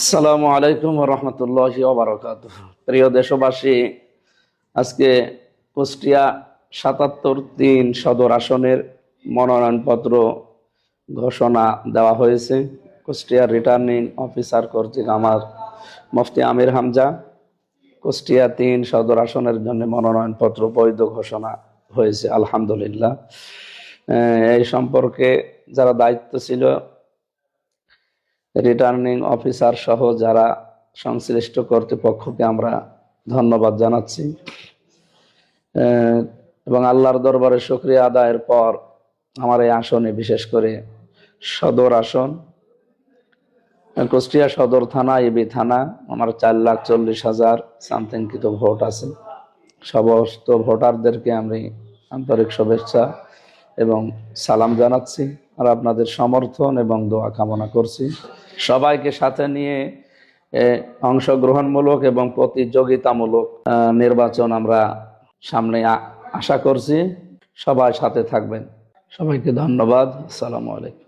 আসসালামু আলাইকুম রহমতুল্লাহি ওয়া বারাকাতুহু। প্রিয় দেশবাসী, আজকে কুষ্টিয়া ৭৭-৩ সদর আসনের মনোনয়নপত্র ঘোষণা দেওয়া হয়েছে। কুষ্টিয়া রিটার্নিং অফিসার কর্তৃক আমার মুফতি আমির হামজা কুষ্টিয়া ৩ সদর আসনের জন্য মনোনয়নপত্র বৈধ ঘোষণা হয়েছে, আলহামদুলিল্লাহ। এই সম্পর্কে যারা দায়িত্ব ছিল, রিটার্নিং অফিসার সহ যারা সংশ্লিষ্ট কর্তৃপক্ষকে আমরা ধন্যবাদ জানাচ্ছি এবং আল্লাহর দরবারে শুকরিয়া আদায়ের পর আমার এই আসনে, বিশেষ করে সদর আসন, কুষ্টিয়া সদর থানা, এবি থানা, আমার 4,40,000 সামথিং কিছু ভোট আছে। সমস্ত ভোটারদেরকে আমি আন্তরিক শুভেচ্ছা এবং সালাম জানাচ্ছি, আর আপনাদের সমর্থন এবং দোয়া কামনা করছি। সবাইকে সাথে নিয়ে অংশগ্রহণমূলক এবং প্রতিযোগিতামূলক নির্বাচন আমরা সামনে আশা করছি। সবাই সাথে থাকবেন। সবাইকে ধন্যবাদ। আসসালামু আলাইকুম।